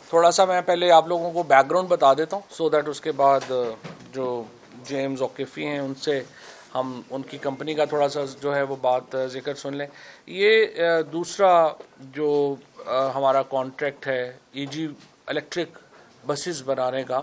تھوڑا سا میں پہلے آپ لوگوں کو بیک گراؤنڈ بتا دیتا ہوں سو دیٹ اس کے بعد جو جیمز اوقیفی ہیں ان سے ہم ان کی کمپنی کا تھوڑا سا جو ہے وہ بات ذکر سن لیں. یہ دوسرا جو ہمارا کانٹریکٹ ہے ای جی الیکٹرک بسز بنانے کا.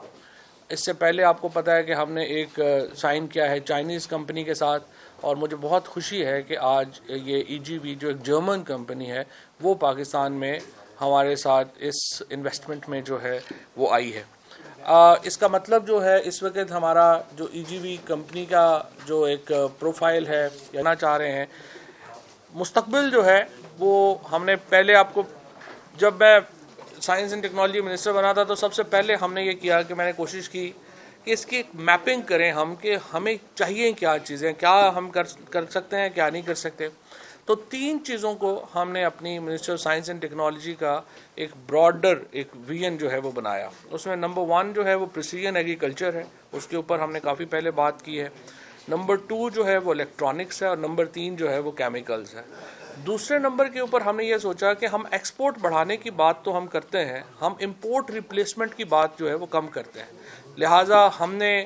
اس سے پہلے آپ کو پتہ ہے کہ ہم نے ایک سائن کیا ہے چائنیز کمپنی کے ساتھ, اور مجھے بہت خوشی ہے کہ آج یہ ای جی وی جو ایک جرمن کمپنی ہے وہ پاکستان میں ہمارے ساتھ اس انویسٹمنٹ میں جو ہے وہ آئی ہے. اس کا مطلب جو ہے اس وقت ہمارا جو ای جی وی کمپنی کا جو ایک پروفائل ہے کہنا چاہ رہے ہیں مستقبل جو ہے وہ ہم نے پہلے آپ کو جب میں سائنس اینڈ ٹیکنالوجی منسٹر بنا تھا تو سب سے پہلے ہم نے یہ کیا کہ میں نے کوشش کی کہ اس کی ایک میپنگ کریں ہم کہ ہمیں چاہیے کیا چیزیں, کیا ہم کر سکتے ہیں کیا نہیں کر سکتے. تو 3 چیزوں کو ہم نے اپنی minister of science and technology کا ایک براڈر ایک ویژن جو ہے وہ بنایا. اس میں نمبر 1 جو ہے وہ پریسیجن ایگریکلچر ہے, اس کے اوپر ہم نے کافی پہلے بات کی ہے. نمبر 2 جو ہے وہ الیکٹرانکس ہے, اور نمبر 3 جو ہے وہ کیمیکلز ہے. دوسرے نمبر کے اوپر ہم نے یہ سوچا کہ ہم ایکسپورٹ بڑھانے کی بات تو ہم کرتے ہیں, ہم امپورٹ ریپلیسمنٹ کی بات جو ہے وہ کم کرتے ہیں. لہٰذا ہم نے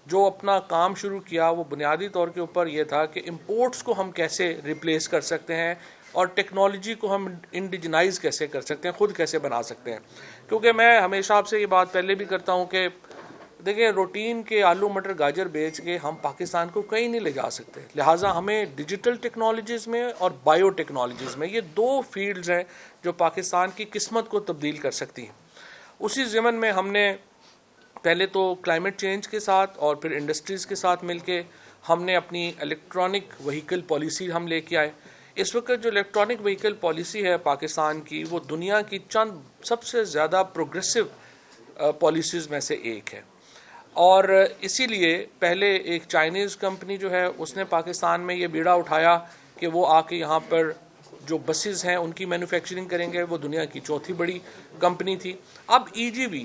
جو اپنا کام شروع کیا وہ بنیادی طور کے اوپر یہ تھا کہ امپورٹس کو ہم کیسے ریپلیس کر سکتے ہیں اور ٹیکنالوجی کو ہم انڈیجنائز کیسے کر سکتے ہیں, خود کیسے بنا سکتے ہیں. کیونکہ میں ہمیشہ آپ سے یہ بات پہلے بھی کرتا ہوں کہ دیکھیں روٹین کے آلو مٹر گاجر بیچ کے ہم پاکستان کو کہیں نہیں لے جا سکتے. لہٰذا ہمیں ڈیجیٹل ٹیکنالوجیز میں اور بائیو ٹیکنالوجیز میں, یہ 2 فیلڈز ہیں جو پاکستان کی قسمت کو تبدیل کر سکتی ہیں. اسی ضمن میں ہم نے پہلے تو کلائمیٹ چینج کے ساتھ اور پھر انڈسٹریز کے ساتھ مل کے ہم نے اپنی الیکٹرانک وہیکل پالیسی ہم لے کے آئے. اس وقت جو الیکٹرانک وہیکل پالیسی ہے پاکستان کی وہ دنیا کی چند سب سے زیادہ پروگریسو پالیسیز میں سے ایک ہے. اور اسی لیے پہلے ایک چائنیز کمپنی جو ہے اس نے پاکستان میں یہ بیڑا اٹھایا کہ وہ آ کے یہاں پر جو بسز ہیں ان کی مینوفیکچرنگ کریں گے, وہ دنیا کی چوتھی بڑی کمپنی تھی. اب ای جی وی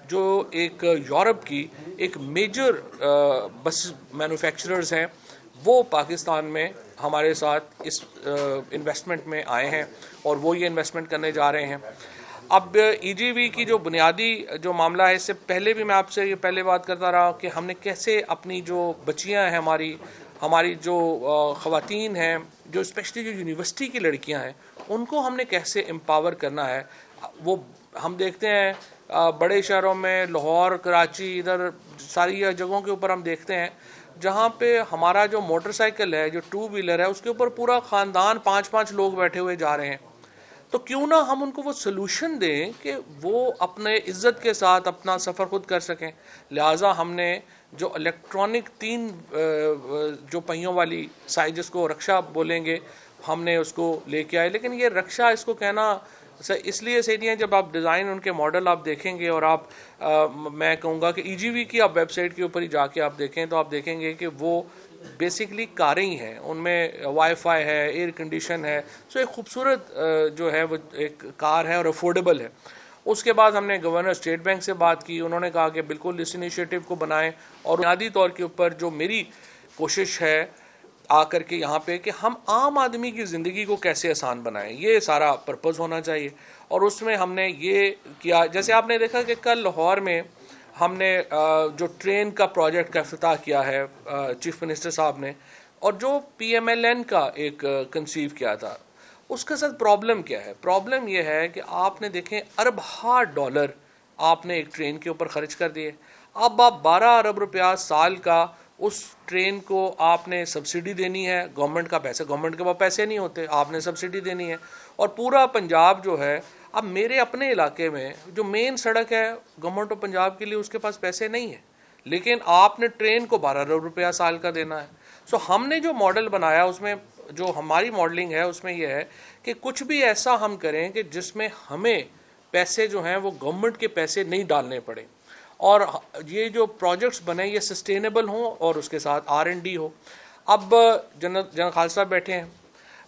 جو ایک یورپ کی ایک میجر بس مینوفیکچررز ہیں وہ پاکستان میں ہمارے ساتھ اس انویسٹمنٹ میں آئے ہیں اور وہ یہ انویسٹمنٹ کرنے جا رہے ہیں. اب ای جی وی کی جو بنیادی جو معاملہ ہے, اس سے پہلے بھی میں آپ سے یہ پہلے بات کرتا رہا کہ ہم نے کیسے اپنی جو بچیاں ہیں ہماری جو خواتین ہیں, جو اسپیشلی جو یونیورسٹی کی لڑکیاں ہیں, ان کو ہم نے کیسے امپاور کرنا ہے. وہ ہم دیکھتے ہیں بڑے شہروں میں لاہور کراچی ادھر ساری جگہوں کے اوپر ہم دیکھتے ہیں جہاں پہ ہمارا جو موٹر سائیکل ہے جو 2 ویلر ہے اس کے اوپر پورا خاندان 5 لوگ بیٹھے ہوئے جا رہے ہیں. تو کیوں نہ ہم ان کو وہ سلوشن دیں کہ وہ اپنے عزت کے ساتھ اپنا سفر خود کر سکیں. لہٰذا ہم نے جو الیکٹرانک 3 جو پہیوں والی جس کو رکشا بولیں گے ہم نے اس کو لے کے آئے. لیکن یہ رکشا اس کو کہنا اس لیے صحیح نہیں ہے, جب آپ ڈیزائن ان کے ماڈل آپ دیکھیں گے اور آپ میں کہوں گا کہ ای جی وی کی آپ ویب سائٹ کے اوپر ہی جا کے آپ دیکھیں تو آپ دیکھیں گے کہ وہ بیسکلی کاریں ہی ہیں, ان میں وائی فائی ہے, ایئر کنڈیشن ہے. سو ایک خوبصورت جو ہے وہ ایک کار ہے اور افورڈیبل ہے. اس کے بعد ہم نے گورنر اسٹیٹ بینک سے بات کی, انہوں نے کہا کہ بالکل اس انیشیٹو کو بنائیں. اور بنیادی طور کے اوپر جو میری کوشش ہے آ کر کے یہاں پہ کہ ہم عام آدمی کی زندگی کو کیسے آسان بنائیں, یہ سارا پرپز ہونا چاہیے. اور اس میں ہم نے یہ کیا, جیسے آپ نے دیکھا کہ کل لاہور میں ہم نے جو ٹرین کا پروجیکٹ کا افتتاح کیا ہے چیف منسٹر صاحب نے, اور جو پی ایم ایل این کا ایک کنسیو کیا تھا, اس کے ساتھ پرابلم کیا ہے. پرابلم یہ ہے کہ آپ نے دیکھیں $1 آپ نے ایک ٹرین کے اوپر خرچ کر دیے. اب آپ 12 ارب روپیہ سال کا اس ٹرین کو آپ نے سبسڈی دینی ہے, گورنمنٹ کا پیسہ, گورنمنٹ کے پاس پیسے نہیں ہوتے, آپ نے سبسڈی دینی ہے. اور پورا پنجاب جو ہے, اب میرے اپنے علاقے میں جو مین سڑک ہے گورنمنٹ آف پنجاب کے لیے اس کے پاس پیسے نہیں ہیں, لیکن آپ نے ٹرین کو 12 ارب روپیہ سال کا دینا ہے. سو ہم نے جو ماڈل بنایا اس میں جو ہماری ماڈلنگ ہے اس میں یہ ہے کہ کچھ بھی ایسا ہم کریں کہ جس میں ہمیں پیسے جو ہیں وہ گورنمنٹ کے پیسے نہیں ڈالنے پڑے, اور یہ جو پروجیکٹس بنے یہ سسٹینیبل ہوں اور اس کے ساتھ R&D ہو. اب جنرل خالد صاحب بیٹھے ہیں,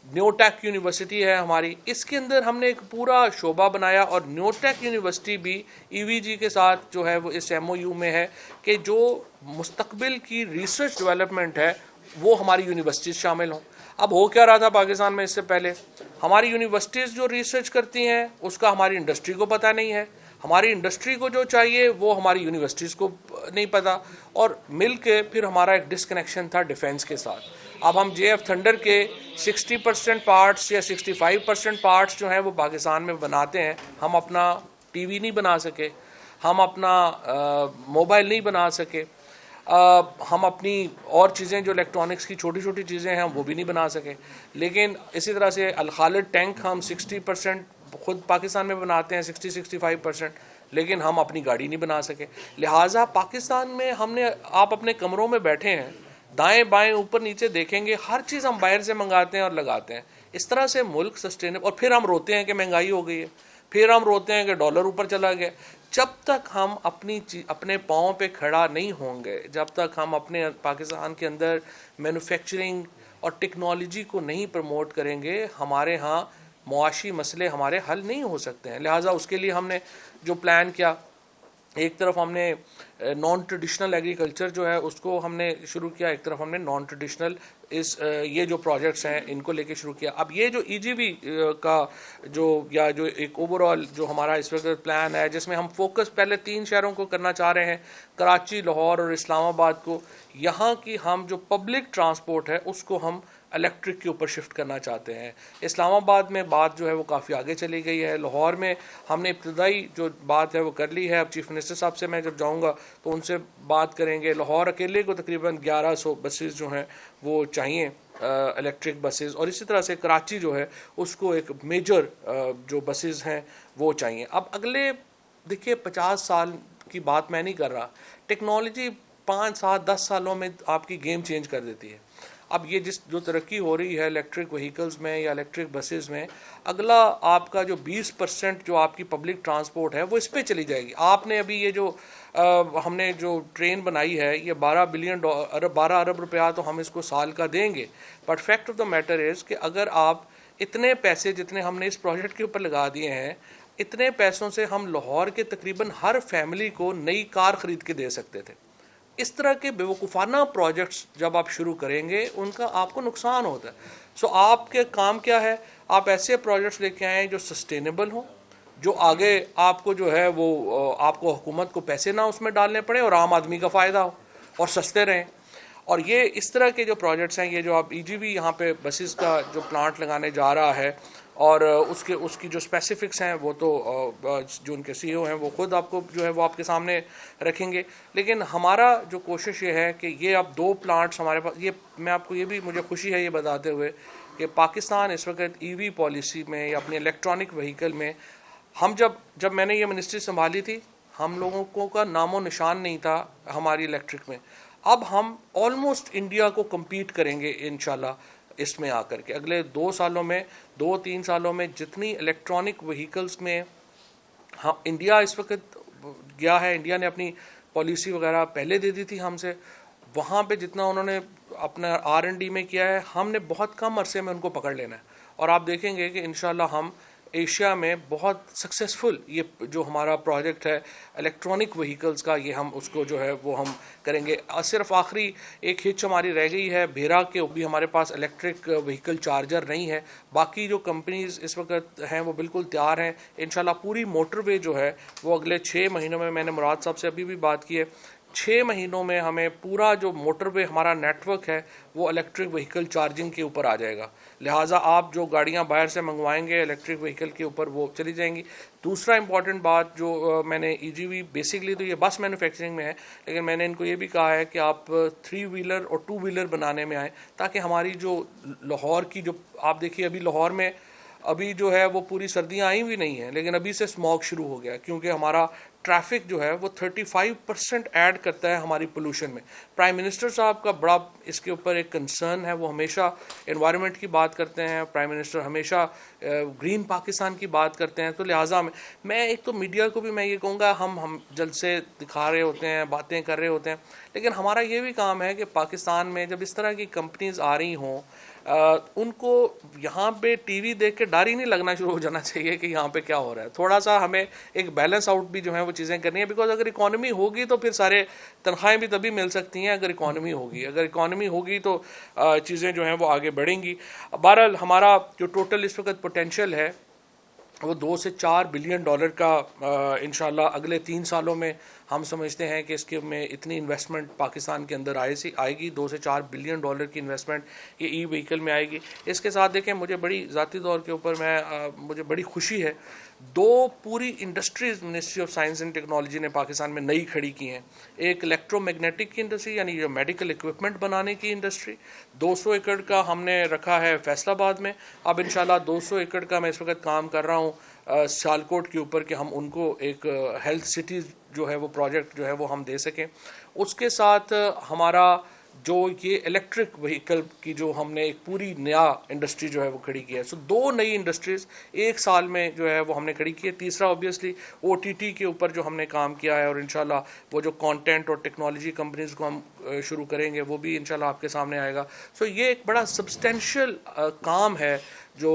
نیو ٹیک یونیورسٹی ہے ہماری, اس کے اندر ہم نے ایک پورا شعبہ بنایا, اور نیو ٹیک یونیورسٹی بھی ای وی جی کے ساتھ جو ہے وہ اس ایم او یو میں ہے کہ جو مستقبل کی ریسرچ ڈیولپمنٹ ہے وہ ہماری یونیورسٹیز شامل ہوں. اب ہو کیا رہا تھا پاکستان میں اس سے پہلے؟ ہماری یونیورسٹیز جو ریسرچ کرتی ہیں اس کا ہماری انڈسٹری کو پتہ نہیں ہے، ہماری انڈسٹری کو جو چاہیے وہ ہماری یونیورسٹیز کو نہیں پتہ، اور مل کے پھر ہمارا ایک ڈسکنیکشن تھا ڈیفینس کے ساتھ۔ اب ہم جے ایف تھنڈر کے 60% پارٹس یا 65% پارٹس جو ہیں وہ پاکستان میں بناتے ہیں، ہم اپنا ٹی وی نہیں بنا سکے، ہم اپنا موبائل نہیں بنا سکے، ہم اپنی اور چیزیں جو الیکٹرانکس کی چھوٹی چھوٹی چیزیں ہیں وہ بھی نہیں بنا سکے۔ لیکن اسی طرح سے الخالد ٹینک ہم 60% خود پاکستان میں بناتے ہیں، 65%، لیکن ہم اپنی گاڑی نہیں بنا سکے۔ لہٰذا پاکستان میں ہم نے، آپ اپنے کمروں میں بیٹھے ہیں، دائیں بائیں اوپر نیچے دیکھیں گے، ہر چیز ہم باہر سے منگاتے ہیں اور لگاتے ہیں۔ اس طرح سے ملک سسٹینیبل، اور پھر ہم روتے ہیں کہ مہنگائی ہو گئی ہے، پھر ہم روتے ہیں کہ ڈالر اوپر چلا گیا۔ جب تک ہم اپنے پاؤں پہ کھڑا نہیں ہوں گے، جب تک ہم اپنے پاکستان کے اندر مینوفیکچرنگ اور ٹیکنالوجی کو نہیں پروموٹ کریں گے، ہمارے ہاں معاشی مسئلے ہمارے حل نہیں ہو سکتے ہیں۔ لہٰذا اس کے لیے ہم نے جو پلان کیا، ایک طرف ہم نے نان ٹریڈیشنل ایگریکلچر جو ہے اس کو ہم نے شروع کیا، ایک طرف ہم نے نان ٹریڈیشنل یہ جو پروجیکٹس ہیں ان کو لے کے شروع کیا۔ اب یہ جو ای جی وی کا جو ایک اوور آل جو ہمارا اس وقت پلان ہے، جس میں ہم فوکس پہلے 3 شہروں کو کرنا چاہ رہے ہیں، کراچی، لاہور اور اسلام آباد کو۔ یہاں کی ہم جو پبلک ٹرانسپورٹ ہے اس کو ہم الیکٹرک کے اوپر شفٹ کرنا چاہتے ہیں۔ اسلام آباد میں بات جو ہے وہ کافی آگے چلی گئی ہے، لاہور میں ہم نے ابتدائی جو بات ہے وہ کر لی ہے۔ اب چیف منسٹر صاحب سے میں جب جاؤں گا تو ان سے بات کریں گے۔ لاہور اکیلے کو تقریباً 1100 بسیز جو ہیں وہ چاہیے، الیکٹرک بسیز، اور اسی طرح سے کراچی جو ہے اس کو ایک میجر جو بسیز ہیں وہ چاہیے۔ اب اگلے دیکھیے 50 سال کی بات میں نہیں کر رہا، ٹیکنالوجی 5 7 10 سالوں میں آپ کی گیم چینج کر دیتی ہے۔ اب یہ جو ترقی ہو رہی ہے الیکٹرک وہیکلز میں یا الیکٹرک بسیز میں، اگلا آپ کا جو 20% جو آپ کی پبلک ٹرانسپورٹ ہے وہ اس پہ چلی جائے گی۔ آپ نے ابھی یہ جو ہم نے جو ٹرین بنائی ہے، یہ 12 ارب روپیہ تو ہم اس کو سال کا دیں گے، but fact of the matter is کہ اگر آپ اتنے پیسے جتنے ہم نے اس پروجیکٹ کے اوپر لگا دیے ہیں، اتنے پیسوں سے ہم لاہور کے تقریباً ہر فیملی کو نئی کار خرید کے دے سکتے تھے۔ اس طرح کے بیوقوفانہ پروجیکٹس جب آپ شروع کریں گے ان کا آپ کو نقصان ہوتا ہے۔ سو آپ کے کام کیا ہے، آپ ایسے پروجیکٹس لے کے آئیں جو سسٹینیبل ہوں، جو آگے آپ کو جو ہے وہ آپ کو حکومت کو پیسے نہ اس میں ڈالنے پڑے اور عام آدمی کا فائدہ ہو اور سستے رہیں۔ اور یہ اس طرح کے جو پروجیکٹس ہیں، یہ جو آپ ای جی وی یہاں پہ بسیز کا جو پلانٹ لگانے جا رہا ہے، اور اس کی جو اسپیسیفکس ہیں وہ تو جو ان کے سی او ہیں وہ خود آپ کو جو ہے وہ آپ کے سامنے رکھیں گے۔ لیکن ہمارا جو کوشش یہ ہے کہ یہ اب 2 پلانٹس ہمارے پاس، یہ میں آپ کو یہ بھی مجھے خوشی ہے یہ بتاتے ہوئے کہ پاکستان اس وقت ای وی پالیسی میں یا اپنی الیکٹرانک وہیکل میں، ہم جب میں نے یہ منسٹری سنبھالی تھی، ہم لوگوں کو کا نام و نشان نہیں تھا ہماری الیکٹرک میں۔ اب ہم آلموسٹ انڈیا کو کمپیٹ کریں گے انشاءاللہ اس میں آ کر کے۔ اگلے 2 سالوں میں 2-3 سالوں میں جتنی الیکٹرانک وہیکلز میں انڈیا اس وقت گیا ہے، انڈیا نے اپنی پالیسی وغیرہ پہلے دے دی تھی ہم سے، وہاں پہ جتنا انہوں نے اپنا R&D میں کیا ہے، ہم نے بہت کم عرصے میں ان کو پکڑ لینا ہے۔ اور آپ دیکھیں گے کہ انشاءاللہ ہم ایشیا میں بہت سکسیسفل یہ جو ہمارا پروجیکٹ ہے الیکٹرانک وہیکلز کا، یہ ہم اس کو جو ہے وہ ہم کریں گے۔ صرف آخری ایک ہچ ہماری رہ گئی ہے، بھیرا کے بھی ہمارے پاس الیکٹرک وہیکل چارجر نہیں ہے۔ باقی جو کمپنیز اس وقت ہیں وہ بالکل تیار ہیں۔ انشاءاللہ پوری موٹر وے جو ہے وہ اگلے 6 مہینوں میں نے مراد صاحب سے ابھی بھی بات کی ہے، 6 مہینوں میں ہمیں پورا جو موٹر وے ہمارا نیٹ ورک ہے وہ الیکٹرک وہیکل چارجنگ کے اوپر آ جائے گا۔ لہٰذا آپ جو گاڑیاں باہر سے منگوائیں گے الیکٹرک وہیکل کے اوپر وہ چلی جائیں گی۔ دوسرا امپورٹنٹ بات جو میں نے ای جی وی بیسکلی تو یہ بس مینوفیکچرنگ میں ہے، لیکن میں نے ان کو یہ بھی کہا ہے کہ آپ 3 ویلر اور 2 ویلر بنانے میں آئیں، تاکہ ہماری جو لاہور کی جو آپ دیکھیے ابھی لاہور میں ابھی جو ہے وہ پوری سردیاں آئی بھی نہیں ہیں، لیکن ابھی سے اسموگ شروع ہو گیا، کیونکہ ہمارا ٹریفک جو ہے وہ 35% ایڈ کرتا ہے ہماری پولوشن میں۔ پرائم منسٹر صاحب کا بڑا اس کے اوپر ایک کنسرن ہے، وہ ہمیشہ انوائرمنٹ کی بات کرتے ہیں، پرائم منسٹر ہمیشہ گرین پاکستان کی بات کرتے ہیں۔ تو لہٰذا میں ایک تو میڈیا کو بھی میں یہ کہوں گا، ہم جلسے دکھا رہے ہوتے ہیں، باتیں کر رہے ہوتے ہیں، لیکن ہمارا یہ بھی کام ہے کہ پاکستان میں جب اس طرح کی کمپنیز آ رہی ہوں، ان کو یہاں پہ ٹی وی دیکھ کے ڈر ہی نہیں لگنا شروع ہو جانا چاہیے کہ یہاں پہ کیا ہو رہا ہے. تھوڑا سا ہمیں ایک بیلنس آؤٹ بھی جو ہے وہ چیزیں کرنی ہے, بیکاز اگر اکانومی ہوگی تو پھر سارے تنخواہیں بھی تبھی مل سکتی ہیں اگر اکانومی ہوگی. اگر اکانومی ہوگی تو چیزیں جو ہیں وہ آگے بڑھیں گی. بہرحال ہمارا جو ٹوٹل اس وقت پوٹینشیل ہے وہ $2 سے $4 بلین کا انشاءاللہ اگلے 3 سالوں میں ہم سمجھتے ہیں کہ اس کے میں اتنی انویسٹمنٹ پاکستان کے اندر آئے گی. $2 سے $4 بلین کی انویسٹمنٹ یہ ای وہیکل میں آئے گی. اس کے ساتھ دیکھیں مجھے بڑی ذاتی طور کے اوپر مجھے بڑی خوشی ہے, 2 پوری industries ministry of science and technology نے پاکستان میں نئی کھڑی کی ہیں. ایک الیکٹرو میگنیٹک کی انڈسٹری یعنی جو میڈیکل اکوپمنٹ بنانے کی انڈسٹری, 200 ایکڑ کا ہم نے رکھا ہے فیصل آباد میں. اب انشاءاللہ 200 ایکڑ کا میں اس وقت کام کر رہا ہوں سیالکوٹ کے اوپر کہ ہم ان کو ایک ہیلتھ سٹی جو ہے وہ پروجیکٹ جو ہے وہ ہم دے سکیں. اس کے ساتھ ہمارا جو یہ الیکٹرک وہیکل کی جو ہم نے ایک پوری نیا انڈسٹری جو ہے وہ کھڑی کی ہے. سو 2 نئی انڈسٹریز ایک سال میں جو ہے وہ ہم نے کھڑی کی ہے. تیسرا اوبیسلی OTT کے اوپر جو ہم نے کام کیا ہے, اور انشاءاللہ وہ جو کانٹینٹ اور ٹیکنالوجی کمپنیز کو ہم شروع کریں گے وہ بھی انشاءاللہ آپ کے سامنے آئے گا. سو یہ ایک بڑا سبسٹینشیل کام ہے جو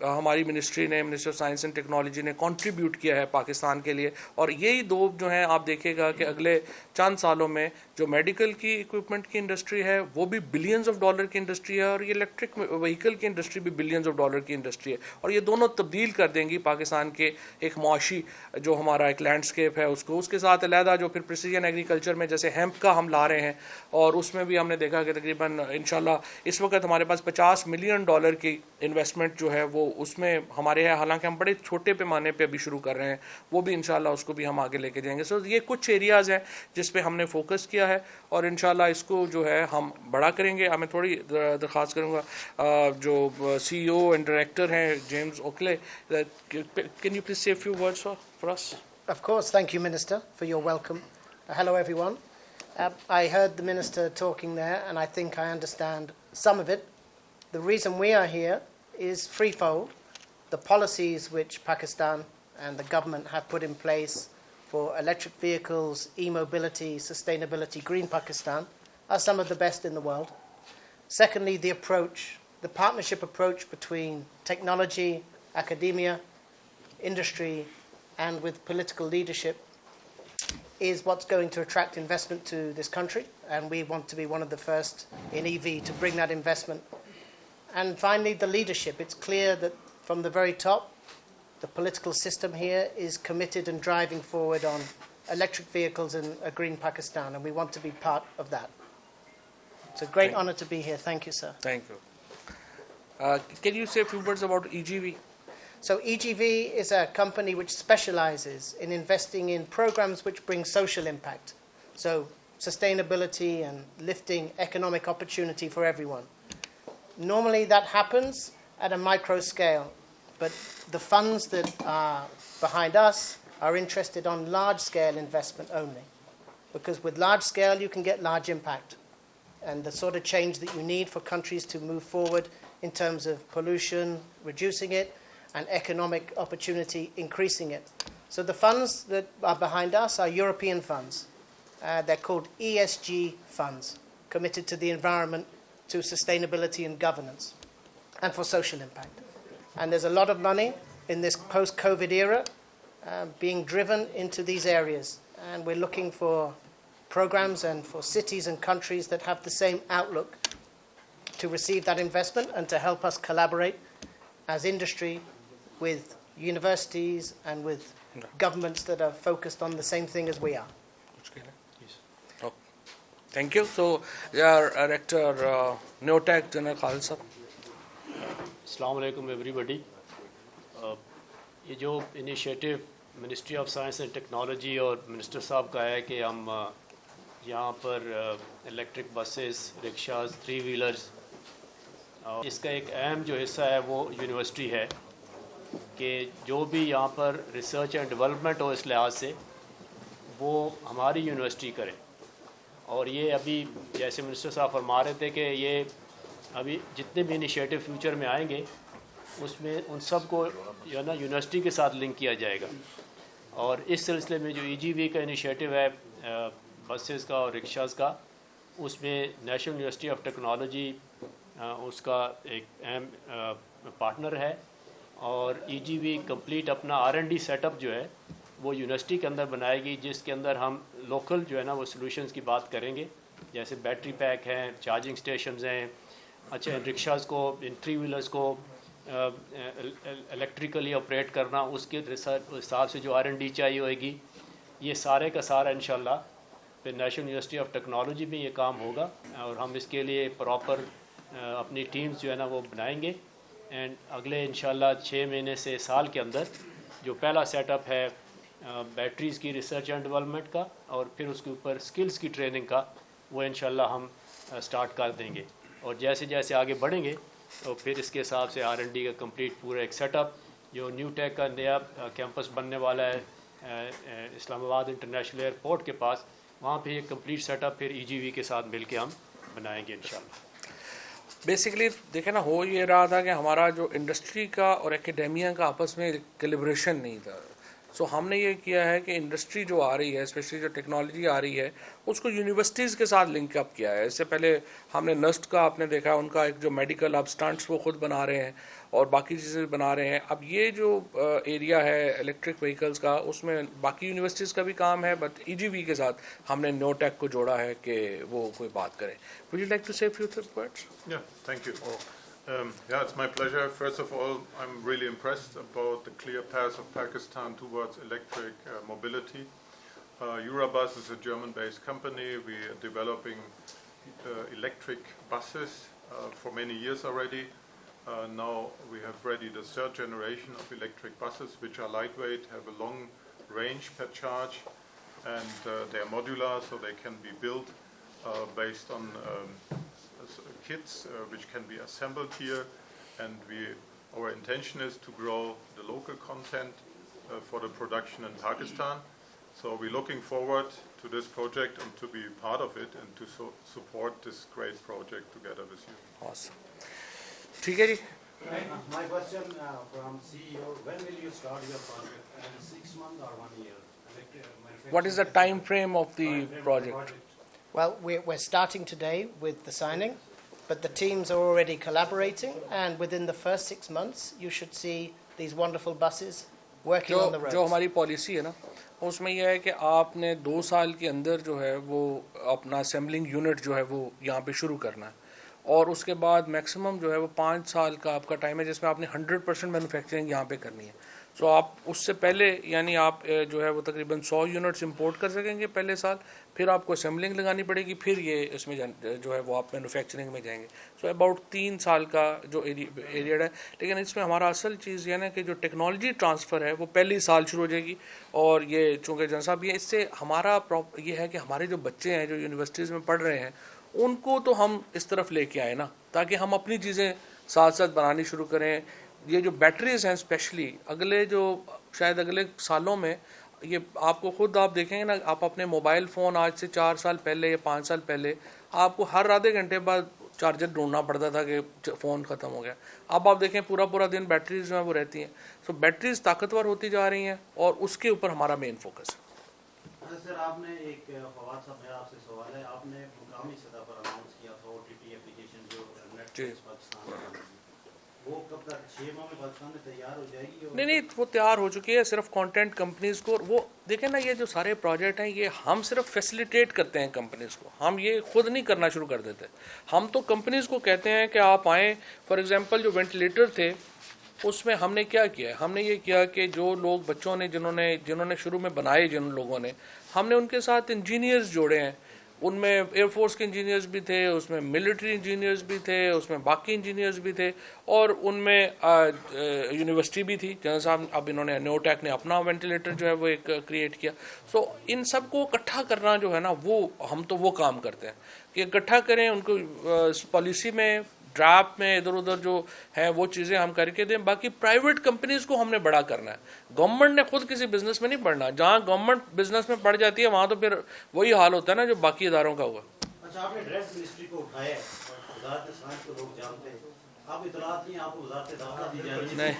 ہماری ministry of science and technology نے کنٹریبیوٹ کیا ہے پاکستان کے لیے. اور یہی 2 جو ہیں آپ دیکھے گا کہ اگلے چند سالوں میں جو میڈیکل کی اکوپمنٹ کی انڈسٹری ہے وہ بھی بلینز آف ڈالر کی انڈسٹری ہے, اور یہ الیکٹرک وہیکل کی انڈسٹری بھی بلینز آف ڈالر کی انڈسٹری ہے. اور یہ دونوں تبدیل کر دیں گی پاکستان کے ایک معاشی جو ہمارا ایک لینڈسکیپ ہے اس کو. اس کے ساتھ علیحدہ جو پھر پریسیجن ایگریکلچر میں جیسے ہیمپ کا ہم لا رہے ہیں, اور اس میں بھی ہم نے دیکھا کہ تقریباً انشاءاللہ اس وقت ہمارے پاس $50 ملین کی انویسٹمنٹ جو ہے وہ اس میں ہمارے ہے. حالانکہ ہم بڑے چھوٹے پیمانے پہ ابھی شروع کر رہے ہیں, وہ بھی انشاءاللہ اس کو بھی ہم آگے لے کے جائیں گے. سو یہ کچھ ایریاز ہیں جس پہ ہم نے فوکس کیا ہے, اور انشاءاللہ اس کو جو ہے ہم بڑا کریں گے. میں تھوڑی درخواست کروں گا جو CEO اینڈ ڈائریکٹر ہیں جیمز اوکلے, کین یو پلیز سے few words for us? Of course. Thank you, Minister, for your welcome. Hello, everyone. I heard the Minister talking there, and I think I understand some of it. The reason we are here is threefold. The policies which Pakistan and the government have put in place for electric vehicles, e-mobility, sustainability, green Pakistan, are some of the best in the world. Secondly, the approach, the partnership approach between technology, academia, industry, and with political leadership is what's going to attract investment to this country, and we want to be one of the first in EV to bring that investment. And finally, the leadership. It's clear that from the very top, the political system here is committed and driving forward on electric vehicles and a green Pakistan, and we want to be part of that. It's a great honor to be here. Thank you, sir. Thank you. Can you say a few words about EGV? So EGV is a company which specializes in investing in programs which bring social impact. So sustainability and lifting economic opportunity for everyone. Normally that happens at a micro scale, but the funds that are behind us are interested on large scale investment only. Because with large scale you can get large impact and the sort of change that you need for countries to move forward in terms of pollution, reducing it, and economic opportunity, increasing it. So the funds that are behind us are European funds. They're called ESG funds, committed to the environment, to sustainability and governance, and for social impact. And there's a lot of money in this post-COVID era being driven into these areas. And we're looking for programs and for cities and countries that have the same outlook to receive that investment and to help us collaborate as industry with universities and with governments that are focused on the same thing as we are. Yes. Oh. Thank you. So, Director Neotech, General Khalid Sahab. Assalamu alaikum everybody. یہ جو initiative ministry of science and technology اور minister صاحب کا ہے کہ ہم یہاں پر electric buses, rickshaws, 3 wheelers, اس کا ایک اہم جو حصہ ہے وہ یونیورسٹی ہے کہ جو بھی یہاں پر ریسرچ اینڈ ڈیولپمنٹ ہو اس لحاظ سے وہ ہماری یونیورسٹی کرے. اور یہ ابھی جیسے منسٹر صاحب فرما رہے تھے کہ یہ ابھی جتنے بھی انیشیٹو فیوچر میں آئیں گے اس میں ان سب کو جو ہے نا یونیورسٹی کے ساتھ لنک کیا جائے گا. اور اس سلسلے میں جو EGV کا انیشیٹو ہے بسز کا اور رکشاز کا، اس میں نیشنل یونیورسٹی آف ٹیکنالوجی اس کا ایک اہم پارٹنر ہے، اور EGV کمپلیٹ اپنا R&D سیٹ اپ جو ہے وہ یونیورسٹی کے اندر بنائے گی، جس کے اندر ہم لوکل جو ہے نا وہ سلوشنز کی بات کریں گے، جیسے بیٹری پیک ہیں، چارجنگ سٹیشنز ہیں، اچھا رکشاز کو، ان 3 ویلرز کو الیکٹریکلی آپریٹ کرنا، اس کے حساب سے جو R&D چاہیے ہوئے گی، یہ سارے کا سارا انشاءاللہ پھر نیشنل یونیورسٹی آف ٹیکنالوجی میں یہ کام ہوگا، اور ہم اس کے لیے پراپر اپنی ٹیمز جو ہے نا وہ بنائیں گے، اینڈ اگلے انشاءاللہ 6 مہینے سے سال کے اندر جو پہلا سیٹ اپ ہے بیٹریز کی ریسرچ اینڈ ڈیولپمنٹ کا، اور پھر اس کے اوپر سکلز کی ٹریننگ کا، وہ انشاءاللہ ہم سٹارٹ کر دیں گے، اور جیسے جیسے آگے بڑھیں گے تو پھر اس کے حساب سے R&D کا کمپلیٹ پورا ایک سیٹ اپ، جو نیو ٹیک کا نیا کیمپس بننے والا ہے اسلام آباد انٹرنیشنل ایئرپورٹ کے پاس، وہاں پہ یہ کمپلیٹ سیٹ اپ پھر EGV کے ساتھ مل کے ہم بنائیں گے انشاءاللہ۔ بیسکلی دیکھیں نا، ہو یہ رہا تھا کہ ہمارا جو انڈسٹری کا اور ایکیڈیمیا کا آپس میں کیلیبریشن نہیں تھا، سو ہم نے یہ کیا ہے کہ انڈسٹری جو آ رہی ہے، اسپیشلی جو ٹیکنالوجی آ رہی ہے، اس کو یونیورسٹیز کے ساتھ لنک اپ کیا ہے۔ اس سے پہلے ہم نے نسٹ کا آپ نے دیکھا، ان کا ایک جو میڈیکل اب اسٹنٹس وہ خود بنا رہے ہیں اور باقی چیزیں بنا رہے ہیں۔ اب یہ جو ایریا ہے الیکٹرک وہیکلز کا، اس میں باقی یونیورسٹیز کا بھی کام ہے، بٹ EGV کے ساتھ ہم نے نیو ٹیک کو جوڑا ہے کہ وہ کوئی بات کرے۔ Would you like to say a few words? Yeah, thank you. Yeah, it's my pleasure. First of all, I'm really impressed about the clear path of Pakistan towards electric mobility. Eurobus is a German-based company. We are developing electric buses for many years already. Now we have ready the 3rd generation of electric buses, which are lightweight, have a long range per charge, and they are modular, so they can be built based on kits which can be assembled here, and our intention is to grow the local content for the production in Pakistan. So we're looking forward to this project and to be part of it and to support this great project together with you. Awesome. ٹھیک ہے جی۔ My question from CEO, when will you start your project? In 6 months or 1 year? What is the time frame of the project? Well, we're starting today with the signing, but the teams are already collaborating, and within the first 6 months, you should see these wonderful buses working on the roads. جو ہماری policy ہے نا، اس میں یہ ہے کہ آپ نے 2 سال کے اندر جو ہے وہ اپنا اسمبلنگ یونٹ جو ہے وہ یہاں پہ شروع کرنا ہے، اور اس کے بعد میکسیمم جو ہے وہ 5 سال کا آپ کا ٹائم ہے، جس میں آپ نے 100% مینوفیکچرنگ یہاں پہ کرنی ہے۔ سو آپ اس سے پہلے یعنی آپ جو ہے وہ تقریباً 100 یونٹس امپورٹ کر سکیں گے پہلے سال، پھر آپ کو اسمبلنگ لگانی پڑے گی، پھر یہ اس میں جو ہے وہ آپ مینوفیکچرنگ میں جائیں گے۔ سو اباؤٹ 3 سال کا جو ایریڈ ہے، لیکن اس میں ہمارا اصل چیز یہ نا کہ جو ٹیکنالوجی ٹرانسفر ہے وہ پہلی سال شروع ہو جائے گی، اور یہ چونکہ جن صاحب یہ اس سے ہمارا یہ ہے کہ ہمارے جو بچے ہیں جو یونیورسٹیز میں پڑھ رہے ہیں، ان کو تو ہم اس طرف لے کے آئے نا، تاکہ ہم اپنی چیزیں ساتھ ساتھ بنانی شروع کریں۔ یہ جو بیٹریز ہیں اسپیشلی اگلے جو شاید اگلے سالوں میں، یہ آپ کو خود آپ دیکھیں گے نا، آپ اپنے موبائل فون آج سے 4 سال پہلے یا 5 سال پہلے آپ کو ہر آدھے گھنٹے بعد چارجر ڈھونڈنا پڑتا تھا کہ فون ختم ہو گیا۔ اب آپ دیکھیں پورا دن بیٹریز جو ہیں وہ رہتی ہیں، سو بیٹریز طاقتور ہوتی جا رہی ہیں، اور اس کے اوپر ہمارا مین فوکس ہے۔ سر، آپ نے ایک فواد صاحب، میرا آپ سے سوال ہے، آپ نے مقامی سطح پر اناؤنس کیا تھا OTT اپلیکیشن جو نیٹ پاکستان میں، وہ کب تک 6 ماہ میں پاکستان میں تیار ہو جائے گی؟ نہیں، وہ تیار ہو چکی ہے، صرف کانٹینٹ کمپنیز کو، وہ دیکھیں نا، یہ جو سارے پروجیکٹ ہیں یہ ہم صرف فیسیلیٹیٹ کرتے ہیں کمپنیز کو، ہم یہ خود نہیں کرنا شروع کر دیتے۔ ہم تو کمپنیز کو کہتے ہیں کہ آپ آئیں۔ فار ایگزامپل جو وینٹیلیٹر تھے، اس میں ہم نے کیا کیا ہے، ہم نے یہ کیا کہ جو لوگ بچوں نے جنہوں نے شروع میں بنائے، جن لوگوں نے، ہم نے ان کے ساتھ انجینئرز جوڑے ہیں، ان میں ایئر فورس کے انجینئرز بھی تھے، اس میں ملٹری انجینئرز بھی تھے، اس میں باقی انجینئرز بھی تھے، اور ان میں یونیورسٹی بھی تھی۔ جنرل صاحب اب انہوں نے نیو ٹیک نے اپنا وینٹیلیٹر جو ہے وہ ایک کریٹ کیا۔ سو ان سب کو اکٹھا کرنا جو ہے نا، وہ ہم تو وہ کام کرتے ہیں کہ اکٹھا کریں، ان کو پالیسی میں ڈرافٹ میں ادھر ادھر جو ہیں وہ چیزیں ہم کر کے دیں۔ باقی پرائیویٹ کمپنیز کو ہم نے بڑا کرنا ہے، گورنمنٹ نے خود کسی بزنس میں نہیں پڑھنا۔ جہاں گورنمنٹ بزنس میں پڑ جاتی ہے وہاں تو پھر وہی حال ہوتا ہے نا جو باقی اداروں کا ہوا۔ اچھا، آپ نے ڈریس منسٹری کو اٹھایا ہے، وزارت سائنس کو لوگ جانتے ہیں، آپ اطلاعات نہیں، آپ کو وزارت داخلہ دی جا رہی ہے۔ نہیں